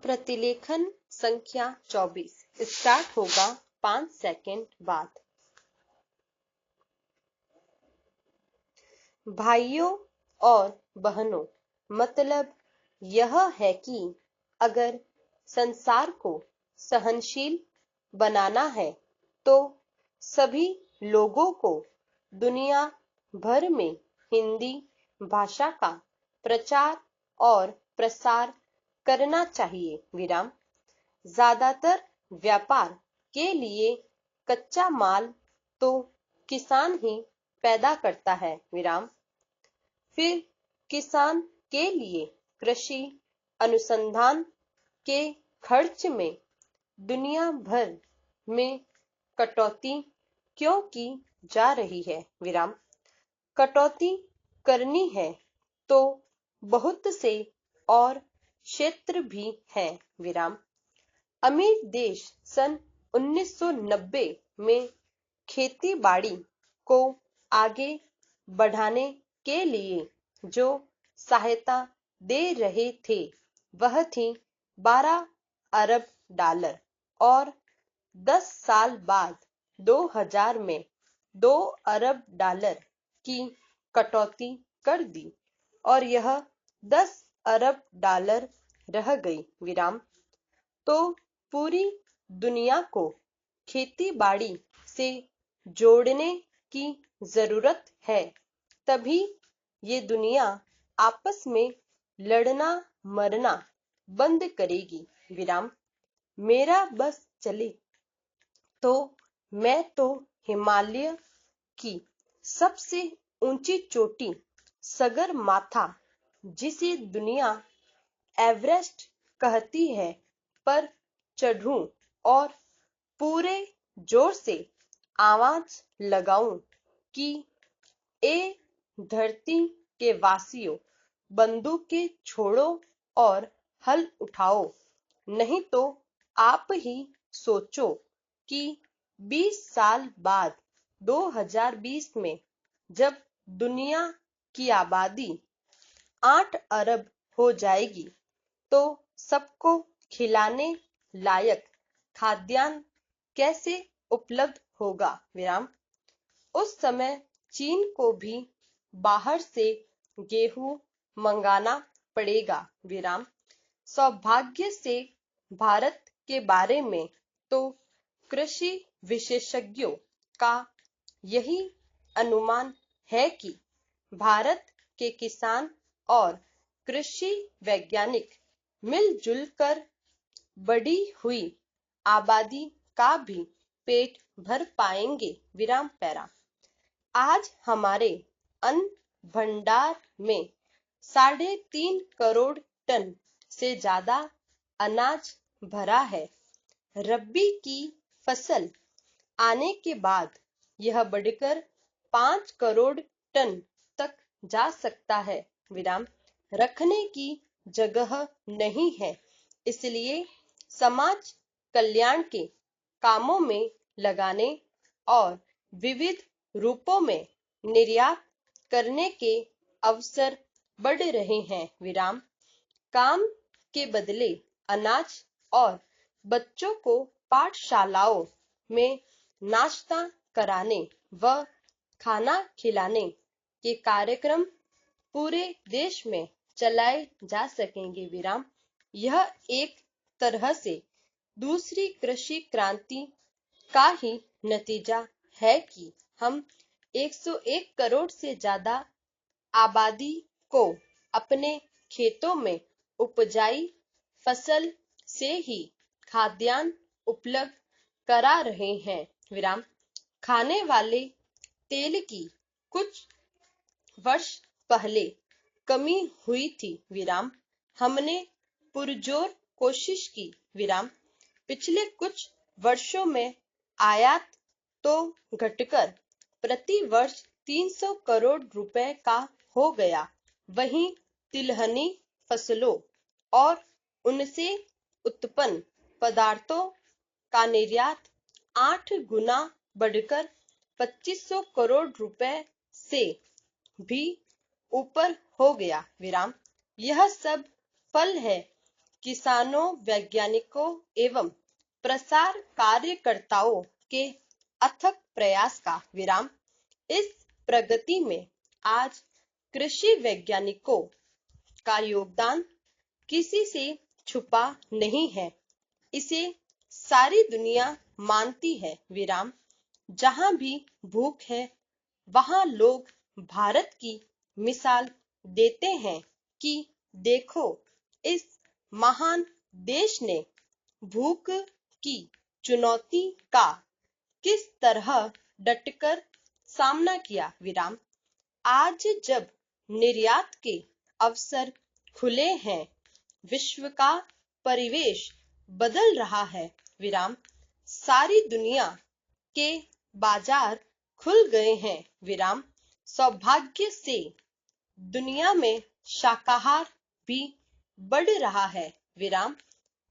प्रतिलेखन संख्या 24 स्टार्ट होगा 5 सेकंड बाद। भाइयों और बहनों, मतलब यह है कि अगर संसार को सहनशील बनाना है तो सभी लोगों को दुनिया भर में हिंदी भाषा का प्रचार और प्रसार करना चाहिए। विराम। ज्यादातर व्यापार के लिए कच्चा माल तो किसान ही पैदा करता है। विराम। फिर किसान के लिए कृषि अनुसंधान के खर्च में दुनिया भर में कटौती क्यों की जा रही है। विराम। कटौती करनी है तो बहुत से और क्षेत्र भी हैं। विराम। अमीर देश सन 1990 में खेती बाड़ी को आगे बढ़ाने के लिए जो सहायता दे रहे थे वह थी 12 अरब डॉलर और 10 साल बाद 2000 में 2 अरब डॉलर की कटौती कर दी और यह 10 अरब डॉलर रह गई। विराम। तो पूरी दुनिया को खेती बाड़ी से जोड़ने की जरूरत है, तभी ये दुनिया आपस में लड़ना मरना बंद करेगी। विराम। मेरा बस चले तो मैं तो हिमालय की सबसे ऊंची चोटी सगरमाथा, जिसे दुनिया एवरेस्ट कहती है, पर चढ़ूं और पूरे जोर से आवाज लगाऊं कि ए धरती के वासियों, बंदूकें छोड़ो और हल उठाओ, नहीं तो आप ही सोचो कि 20 साल बाद 2020 में जब दुनिया की आबादी 8 अरब हो जाएगी तो सबको खिलाने लायक खाद्यान्न कैसे उपलब्ध होगा। विराम। उस समय चीन को भी बाहर से गेहूं मंगाना पड़ेगा। विराम। सौभाग्य से भारत के बारे में तो कृषि विशेषज्ञों का यही अनुमान है कि भारत के किसान और कृषि वैज्ञानिक मिलजुल कर बढ़ी हुई आबादी का भी पेट भर पाएंगे। विराम पैरा। आज हमारे अन्न भंडार में 3.5 करोड़ टन से ज्यादा अनाज भरा है। रबी की फसल आने के बाद यह बढ़कर 5 करोड़ टन तक जा सकता है। विराम। रखने की जगह नहीं है, इसलिए समाज कल्याण के कामों में लगाने और विविध रूपों में निर्यात करने के अवसर बढ़ रहे हैं। विराम। काम के बदले अनाज और बच्चों को पाठशालाओं में नाश्ता कराने व खाना खिलाने के कार्यक्रम पूरे देश में चलाए जा सकेंगे। विराम। यह एक तरह से दूसरी कृषि क्रांति का ही नतीजा है कि हम 101 करोड़ से ज्यादा आबादी को अपने खेतों में उपजाई फसल से ही खाद्यान्न उपलब्ध करा रहे हैं। विराम। खाने वाले तेल की कुछ वर्ष पहले कमी हुई थी। विराम। हमने पुरजोर कोशिश की। विराम। पिछले कुछ वर्षों में आयात तो घटकर प्रति वर्ष 300 करोड़ रुपए का हो गया, वहीं तिलहनी फसलों और उनसे उत्पन्न पदार्थों का निर्यात 8 गुना बढ़कर 2500 करोड़ रुपए से भी ऊपर हो गया। विराम। यह सब फल है किसानों, वैज्ञानिकों एवं प्रसार कार्यकर्ताओं के अथक प्रयास का विराम। इस प्रगति में आज कृषि वैज्ञानिकों का योगदान किसी से छुपा नहीं है। इसे सारी दुनिया मानती है। विराम। जहां भी भूख है वहां लोग भारत की मिसाल देते हैं कि देखो, इस महान देश ने भूख की चुनौती का किस तरह डटकर सामना किया। विराम। आज जब निर्यात के अवसर खुले हैं, विश्व का परिवेश बदल रहा है। विराम। सारी दुनिया के बाजार खुल गए हैं। विराम। सौभाग्य से दुनिया में शाकाहार भी बढ़ रहा है। विराम।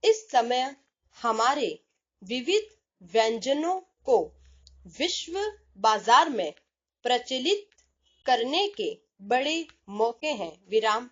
इस समय हमारे विविध व्यंजनों को विश्व बाजार में प्रचलित करने के बड़े मौके हैं। विराम।